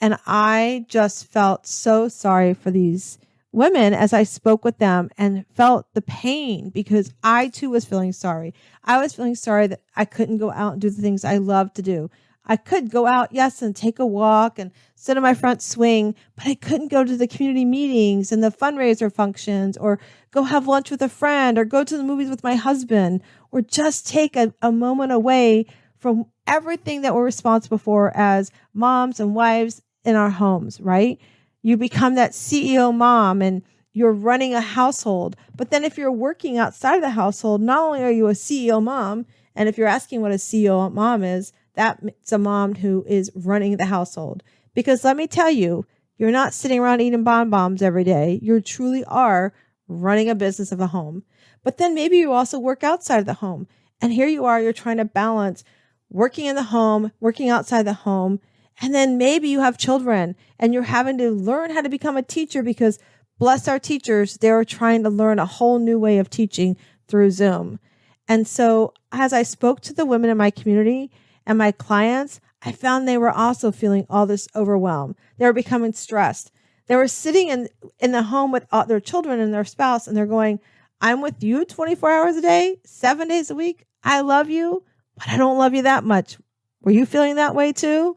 And I just felt so sorry for these women as I spoke with them and felt the pain, because I too was feeling sorry. I was feeling sorry that I couldn't go out and do the things I love to do. I could go out, yes, and take a walk and sit on my front swing, but I couldn't go to the community meetings and the fundraiser functions, or go have lunch with a friend, or go to the movies with my husband, or just take a moment away from everything that we're responsible for as moms and wives in our homes, right? You become that CEO mom and you're running a household. But then if you're working outside of the household, not only are you a CEO mom, and if you're asking what a CEO mom is, that's a mom who is running the household. Because let me tell you, you're not sitting around eating bonbons every day. You truly are running a business of a home. But then maybe you also work outside of the home. And here you are, you're trying to balance working in the home, working outside the home. And then maybe you have children and you're having to learn how to become a teacher, because bless our teachers, they're trying to learn a whole new way of teaching through Zoom. And so as I spoke to the women in my community and my clients, I found they were also feeling all this overwhelm. They were becoming stressed. They were sitting in the home with all their children and their spouse, and they're going, I'm with you 24 hours a day, 7 days a week. I love you, but I don't love you that much. Were you feeling that way too?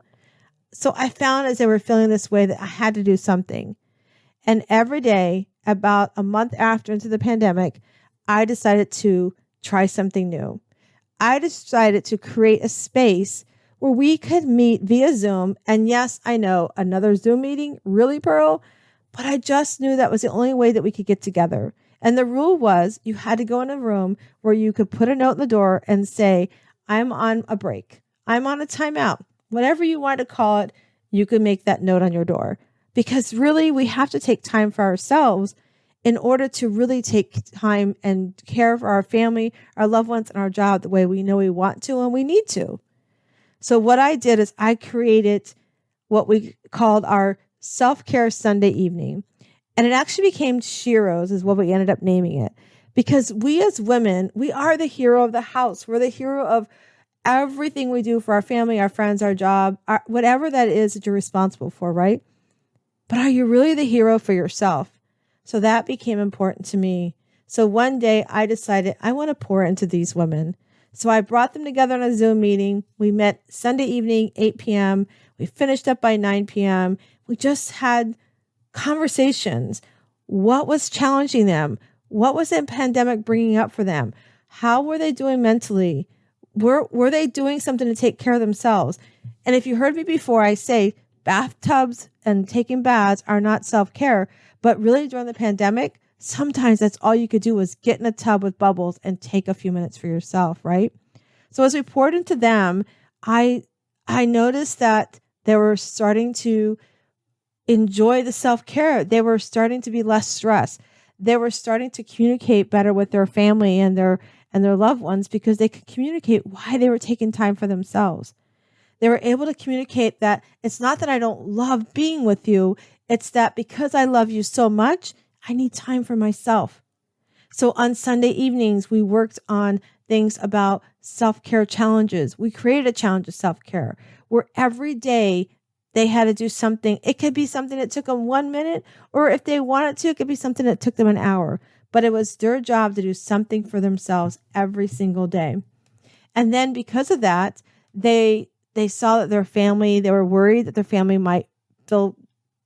So I found as they were feeling this way that I had to do something. And every day, about a month after into the pandemic, I decided to try something new. I decided to create a space where we could meet via Zoom. And yes, I know, another Zoom meeting, really, Pearl? But I just knew that was the only way that we could get together. And the rule was you had to go in a room where you could put a note in the door and say, I'm on a break. I'm on a timeout. Whatever you want to call it, you could make that note on your door. Because really, we have to take time for ourselves in order to really take time and care for our family, our loved ones, and our job the way we know we want to and we need to. So what I did is I created what we called our self-care Sunday evening. And it actually became Shiro's, is what we ended up naming it. Because we as women, we are the hero of the house. We're the hero of everything we do for our family, our friends, our job, whatever that is that you're responsible for, right? But are you really the hero for yourself? So that became important to me. So one day I decided I want to pour into these women. So I brought them together on a Zoom meeting. We met Sunday evening, 8 p.m. We finished up by 9 p.m. We just had conversations. What was challenging them? What was the pandemic bringing up for them? How were they doing mentally? Were they doing something to take care of themselves? And if you heard me before, I say bathtubs and taking baths are not self-care, but really during the pandemic, sometimes that's all you could do was get in a tub with bubbles and take a few minutes for yourself, right? So as we poured into them, I noticed that they were starting to enjoy the self-care. They were starting to be less stressed. They were starting to communicate better with their family and their loved ones, because they could communicate why they were taking time for themselves. They were able to communicate that it's not that I don't love being with you. It's that because I love you so much, I need time for myself. So on Sunday evenings, we worked on things about self-care challenges. We created a challenge of self-care where every day they had to do something. It could be something that took them 1 minute, or if they wanted to, it could be something that took them an hour. But it was their job to do something for themselves every single day. And then because of that, they saw that their family, they were worried that their family might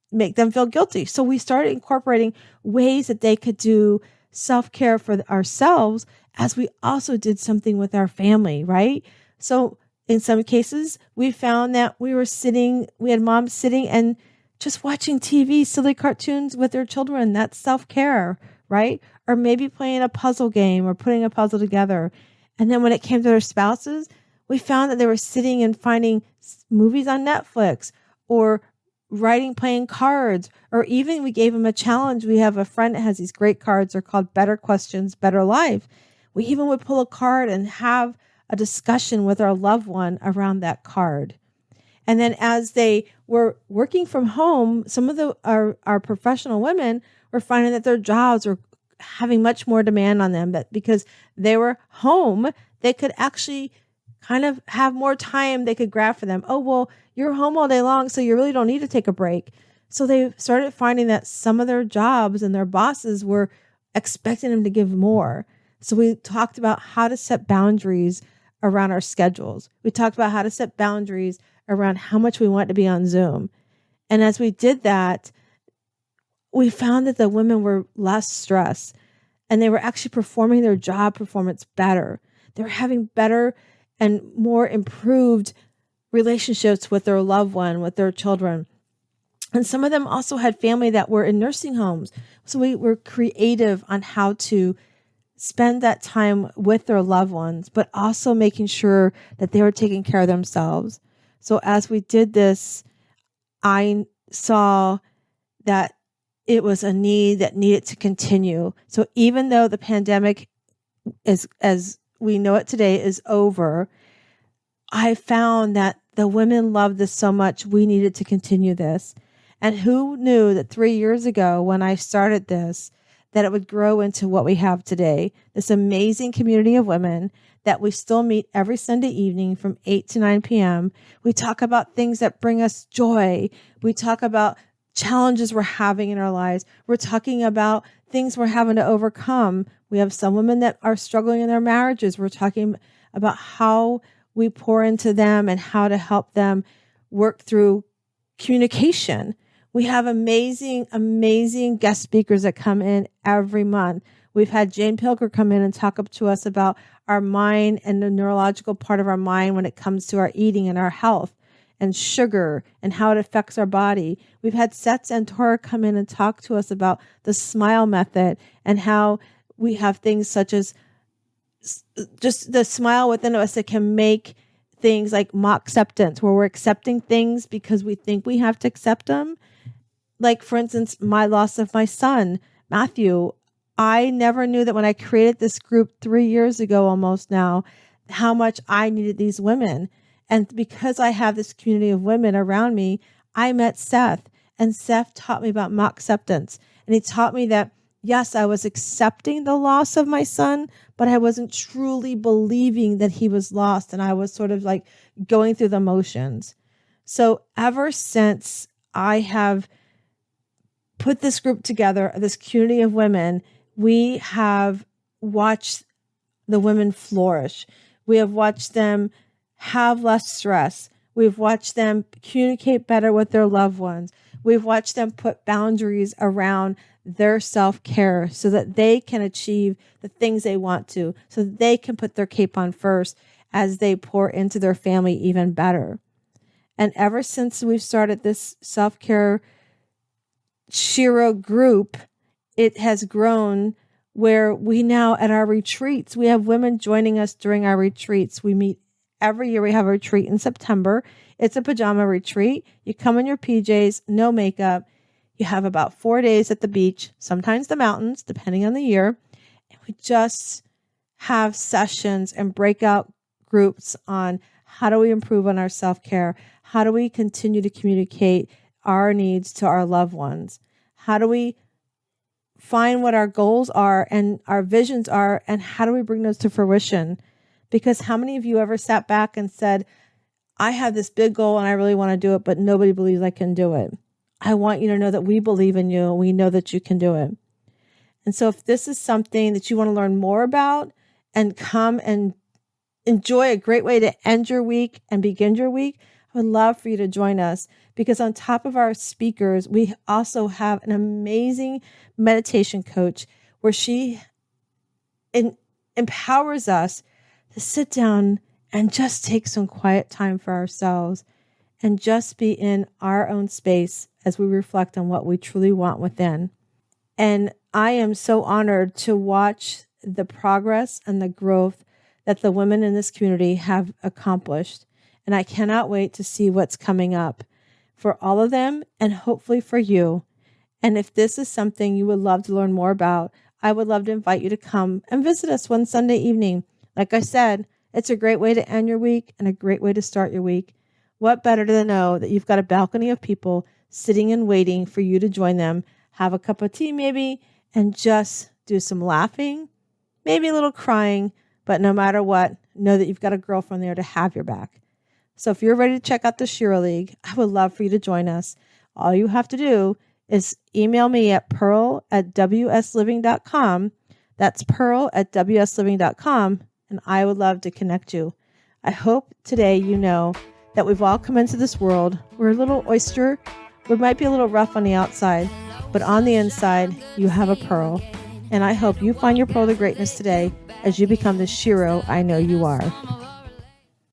make them feel guilty. So we started incorporating ways that they could do self-care for ourselves as we also did something with our family, right? So in some cases, we found that we had moms sitting and just watching TV, silly cartoons with their children. That's self-care, right? Or maybe playing a puzzle game or putting a puzzle together. And then when it came to their spouses, we found that they were sitting and finding movies on Netflix or playing cards, or even we gave them a challenge. We have a friend that has these great cards. They're called Better Questions, Better Life. We even would pull a card and have a discussion with our loved one around that card. And then as they were working from home, some of our professional women were finding that their jobs were having much more demand on them, but because they were home, they could actually kind of have more time they could grab for them. Oh, well, you're home all day long, so you really don't need to take a break. So they started finding that some of their jobs and their bosses were expecting them to give more. So we talked about how to set boundaries around our schedules. We talked about how to set boundaries around how much we want to be on Zoom. And as we did that, we found that the women were less stressed and they were actually performing their job performance better. They were having better and more improved relationships with their loved one, with their children. And some of them also had family that were in nursing homes. So we were creative on how to spend that time with their loved ones, but also making sure that they were taking care of themselves. So as we did this, I saw that it was a need that needed to continue. So even though the pandemic is, as we know it today, is over, I found that the women loved this so much, we needed to continue this. And who knew that 3 years ago when I started this, that it would grow into what we have today, this amazing community of women that we still meet every Sunday evening from 8 to 9 p.m. We talk about things that bring us joy. We talk about challenges we're having in our lives. We're talking about things we're having to overcome. We have some women that are struggling in their marriages. We're talking about how we pour into them and how to help them work through communication. We have amazing, amazing guest speakers that come in every month. We've had Jane Pilger come in and talk up to us about our mind and the neurological part of our mind when it comes to our eating and our health and sugar and how it affects our body. We've had Seth Santoro come in and talk to us about the SMILE method and how we have things such as just the smile within us that can make things like mock acceptance, where we're accepting things because we think we have to accept them. Like, for instance, my loss of my son, Matthew. I never knew that when I created this group 3 years ago, almost now, how much I needed these women. And because I have this community of women around me, I met Seth, and Seth taught me about mock acceptance. And he taught me that, yes, I was accepting the loss of my son, but I wasn't truly believing that he was lost. And I was sort of like going through the motions. So ever since I have put this group together, this community of women, we have watched the women flourish. We have watched them have less stress. We've watched them communicate better with their loved ones. We've watched them put boundaries around their self-care so that they can achieve the things they want to, so that they can put their cape on first as they pour into their family even better. And ever since we've started this self-care Shiro group, it has grown where we now at our retreats, we have women joining us during our retreats. We meet every year. We have a retreat in September. It's a pajama retreat. You come in your PJs, no makeup. You have about 4 days at the beach, sometimes the mountains, depending on the year. And we just have sessions and breakout groups on how do we improve on our self-care? How do we continue to communicate our needs to our loved ones? How do we find what our goals are and our visions are, and how do we bring those to fruition? Because how many of you ever sat back and said, I have this big goal and I really want to do it, but nobody believes I can do it? I want you to know that we believe in you and we know that you can do it. And so if this is something that you want to learn more about and come and enjoy a great way to end your week and begin your week, I would love for you to join us, because on top of our speakers, we also have an amazing meditation coach where she empowers us to sit down and just take some quiet time for ourselves and just be in our own space as we reflect on what we truly want within. And I am so honored to watch the progress and the growth that the women in this community have accomplished. And I cannot wait to see what's coming up for all of them and hopefully for you. And if this is something you would love to learn more about, I would love to invite you to come and visit us one Sunday evening. Like I said, it's a great way to end your week and a great way to start your week. What better to know that you've got a balcony of people sitting and waiting for you to join them, have a cup of tea maybe, and just do some laughing, maybe a little crying, but no matter what, know that you've got a girlfriend there to have your back. So if you're ready to check out the Shiro League, I would love for you to join us. All you have to do is email me at pearl@wsliving.com. That's pearl@wsliving.com, and I would love to connect you. I hope today you know that we've all come into this world. We're a little oyster. We might be a little rough on the outside, but on the inside, you have a pearl. And I hope you find your pearl of greatness today as you become the Shiro I know you are.